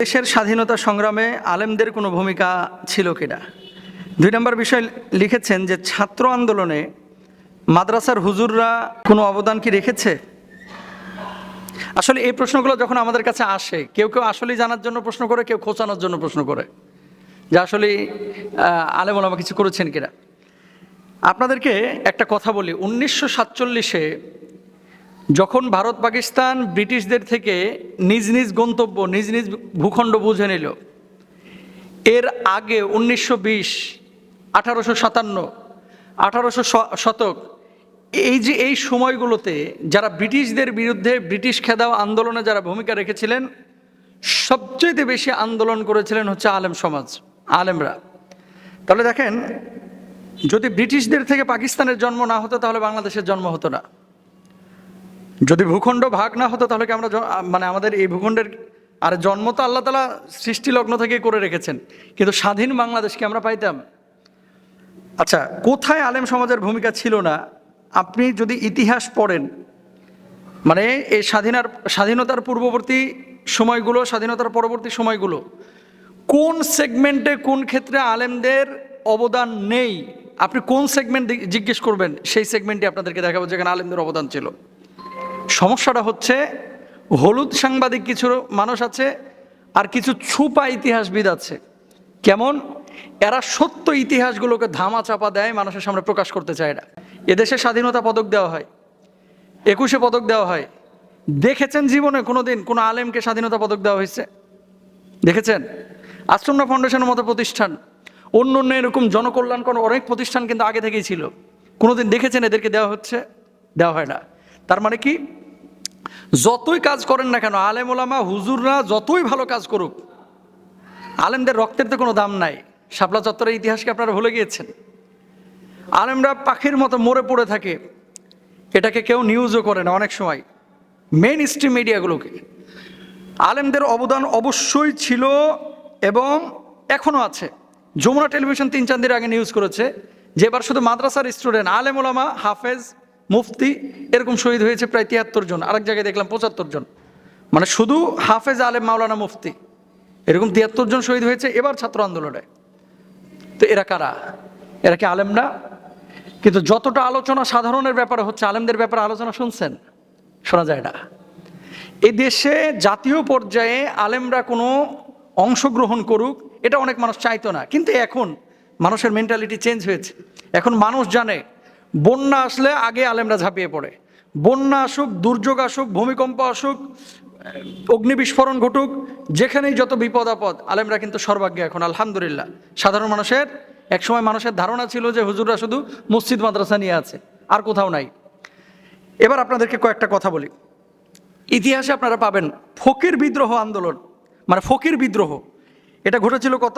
দেশের স্বাধীনতা সংগ্রামে আলেমদের কোনো ভূমিকা ছিল কিনা। 2 নম্বর বিষয় লিখেছেন যে ছাত্র আন্দোলনে মাদ্রাসার হুজুররা কোনো অবদান কি রেখেছে। আসলে এই প্রশ্নগুলো যখন আমাদের কাছে আসে, কেউ কেউ আসলেই জানার জন্য প্রশ্ন করে, কেউ খোঁচানোর জন্য প্রশ্ন করে যে আসলে আলেম ওলামা কিছু করেছেন কিনা। আপনাদেরকে একটা কথা বলি, 1947-এ যখন ভারত পাকিস্তান ব্রিটিশদের থেকে নিজ নিজ গন্তব্য, নিজ নিজ ভূখণ্ড বুঝে নিল, এর আগে 1920, 1857, 1800 শতক, এই সময়গুলোতে যারা ব্রিটিশদের বিরুদ্ধে ব্রিটিশ খেদাও আন্দোলনে যারা ভূমিকা রেখেছিলেন, সবচেয়ে বেশি আন্দোলন করেছিলেন হচ্ছে আলেম সমাজ, আলেমরা। তাহলে দেখেন, যদি ব্রিটিশদের থেকে পাকিস্তানের জন্ম না হতো তাহলে বাংলাদেশের জন্ম হতো না। যদি ভূখণ্ড ভাগ না হতো তাহলে কি আমরা আমাদের এই ভূখণ্ডের আর জন্ম তো আল্লাহ তাআলা সৃষ্টি লগ্ন থেকেই করে রেখেছেন, কিন্তু স্বাধীন বাংলাদেশকে আমরা পাইতাম। আচ্ছা, কোথায় আলেম সমাজের ভূমিকা ছিল না? আপনি যদি ইতিহাস পড়েন, এই স্বাধীনতার পূর্ববর্তী সময়গুলো, স্বাধীনতার পরবর্তী সময়গুলো, কোন সেগমেন্টে কোন ক্ষেত্রে আলেমদের অবদান নেই, আপনি কোন সেগমেন্ট জিজ্ঞেস করবেন, সেই সেগমেন্টে আপনাদেরকে দেখাবো যেখানে আলেমদের অবদান ছিল। সমস্যাটা হচ্ছে হলুদ সাংবাদিক কিছু মানুষ আছে আর কিছু ছুপা ইতিহাসবিদ আছে। কেমন? এরা সত্য ইতিহাসগুলোকে ধামা চাপা দেয়, মানুষের সামনে প্রকাশ করতে চায় না। এদেশে স্বাধীনতা পদক দেওয়া হয়, 21শে পদক দেওয়া হয়। দেখেছেন জীবনে কোনোদিন কোনো আলেমকে স্বাধীনতা পদক দেওয়া হয়েছে? দেখেছেন? আশ্রমনা ফাউন্ডেশনের মতো প্রতিষ্ঠান, অন্য অন্য এরকম জনকল্যাণকর অনেক প্রতিষ্ঠান কিন্তু আগে থেকেই ছিল। কোনোদিন দেখেছেন এদেরকে দেওয়া হচ্ছে? দেওয়া হয় না। তার মানে কি, যতই কাজ করেন না কেন, আলেম ওলামা হুজুররা যতই ভালো কাজ করুক, আলেমদের রক্তের তো কোনো দাম নাই। শাপলা চত্বরের ইতিহাসকে আপনারা ভুলে গিয়েছেন। আলেমরা পাখির মতো মরে পড়ে থাকে, এটাকে কেউ নিউজও করে না অনেক সময়, মেইন স্ট্রিম মিডিয়াগুলোকে। আলেমদের অবদান অবশ্যই ছিল এবং এখনও আছে। যমুনা টেলিভিশন 3-4 দিন আগে নিউজ করেছে যে এবার শুধু মাদ্রাসার স্টুডেন্ট, আলেম ওলামা, হাফেজ, মুফতি এরকম শহীদ হয়েছে প্রায় 73 জন। আরেক জায়গায় দেখলাম 75 জন। শুধু হাফেজ, আলেম, মাওলানা, মুফতি এরকম 73 জন শহীদ হয়েছে এবার ছাত্র আন্দোলনে। তো এরা কারা? এরা কি আলেম না? কিন্তু যতটা আলোচনা সাধারণের ব্যাপারে হচ্ছে, আলেমদের ব্যাপারে আলোচনা শুনছেন? শোনা যায় না। এই দেশে জাতীয় পর্যায়ে আলেমরা কোনো অংশগ্রহণ করুক, এটা অনেক মানুষ চাইতো না। কিন্তু এখন মানুষের মেন্টালিটি চেঞ্জ হয়েছে। এখন মানুষ জানে বন্যা আসলে আগে আলেমরা ঝাঁপিয়ে পড়ে। বন্যা আসুক, দুর্যোগ আসুক, ভূমিকম্প আসুক, অগ্নিবিস্ফোরণ ঘটুক, যেখানেই যত বিপদ আপদ, আলেমরা কিন্তু সর্বাগ্যে এখন, আলহামদুলিল্লাহ। সাধারণ মানুষের, একসময় মানুষের ধারণা ছিল যে হুজুররা শুধু মসজিদ মাদ্রাসা নিয়ে আছে, আর কোথাও নাই। এবার আপনাদেরকে কয়েকটা কথা বলি। ইতিহাসে আপনারা পাবেন ফকির বিদ্রোহ আন্দোলন, ফকির বিদ্রোহ, এটা ঘটেছিল কত?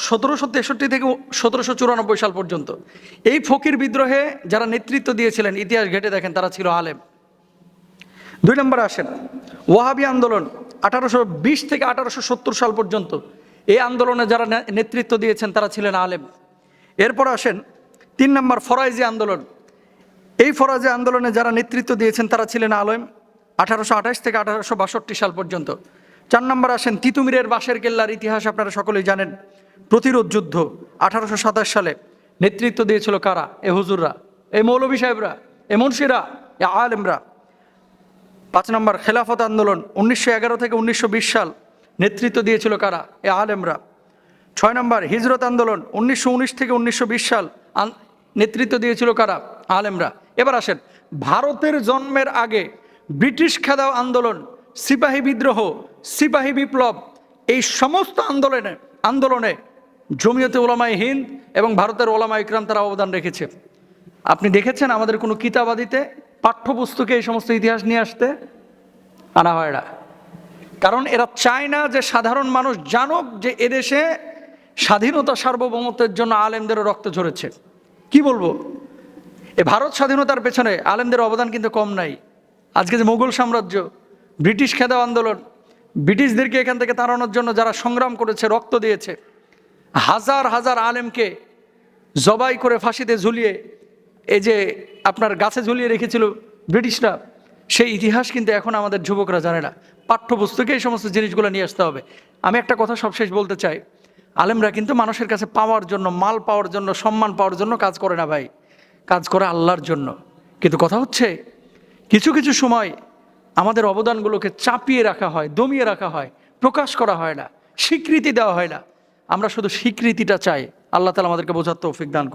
1763 থেকে 1794 সাল পর্যন্ত। এই ফকির বিদ্রোহে যারা নেতৃত্ব দিয়েছিলেন, ইতিহাস ঘেটে দেখেন তারা ছিল আলেম। 2 নম্বরে আসেন ওয়াহাবি আন্দোলন, 1820 থেকে 1870 সাল পর্যন্ত। এই আন্দোলনে যারা নেতৃত্ব দিয়েছেন তারা ছিলেন আলেম। এরপর আসেন 3 নম্বর ফরাইজি আন্দোলন। এই ফরাইজি আন্দোলনে যারা নেতৃত্ব দিয়েছেন তারা ছিলেন আলেম, 1828 থেকে 1862 সাল পর্যন্ত। 4 নম্বর আসেন তিতুমিরের বাঁশের কেল্লার ইতিহাস আপনারা সকলেই জানেন। প্রতিরোধ যুদ্ধ 1827 সালে নেতৃত্ব দিয়েছিল কারা? এ হুজুররা, এই মৌলভী সাহেবরা, এ মুন্সিরা, এ আলেমরা। 5 নম্বর খেলাফত আন্দোলন 1911 থেকে 1920 সাল, নেতৃত্ব দিয়েছিল কারা? এ আলেমরা। 6 নম্বর হিজরত আন্দোলন 1919 থেকে 1920 সাল, নেতৃত্ব দিয়েছিল কারা? আলেমরা। এবার আসেন ভারতের জন্মের আগে ব্রিটিশ খেদাও আন্দোলন, সিপাহী বিদ্রোহ, সিপাহী বিপ্লব, এই সমস্ত আন্দোলনে জমিয়তে উলামায়ে হিন্দ এবং ভারতের ওলামা ইকরাম তারা অবদান রেখেছে। আপনি দেখেছেন আমাদের কোনো কিতাবাদিতে, পাঠ্যপুস্তকে এই সমস্ত ইতিহাস নিয়ে আসতে? আনা হয় না। কারণ এরা চায় না যে সাধারণ মানুষ জানুক যে এদেশে স্বাধীনতা সার্বভৌমত্বের জন্য আলেমদেরও রক্ত ঝরেছে। কি বলবো, এ ভারত স্বাধীনতার পেছনে আলেমদের অবদান কিন্তু কম নাই। আজকে যে মুঘল সাম্রাজ্য, ব্রিটিশ খেদাও আন্দোলন, ব্রিটিশদেরকে এখান থেকে তাড়ানোর জন্য যারা সংগ্রাম করেছে, রক্ত দিয়েছে, হাজার হাজার আলেমকে জবাই করে ফাঁসিতে ঝুলিয়ে, এই যে আপনার গাছে ঝুলিয়ে রেখেছিল ব্রিটিশরা, সেই ইতিহাস কিন্তু এখন আমাদের যুবকরা জানে না। পাঠ্যপুস্তকে এই সমস্ত জিনিসগুলো নিয়ে আসতে হবে। আমি একটা কথা সবশেষ বলতে চাই, আলেমরা কিন্তু মানুষের কাছে পাওয়ার জন্য, মাল পাওয়ার জন্য, সম্মান পাওয়ার জন্য কাজ করে না ভাই, কাজ করে আল্লাহর জন্য। কিন্তু কথা হচ্ছে কিছু কিছু সময় আমাদের অবদানগুলোকে চাপিয়ে রাখা হয়, দমিয়ে রাখা হয়, প্রকাশ করা হয় না, স্বীকৃতি দেওয়া হয় না। আমরা শুধু স্বীকৃতিটা চাই। আল্লাহ তাআলা আমাদেরকে বোঝার তৌফিক দান করুন।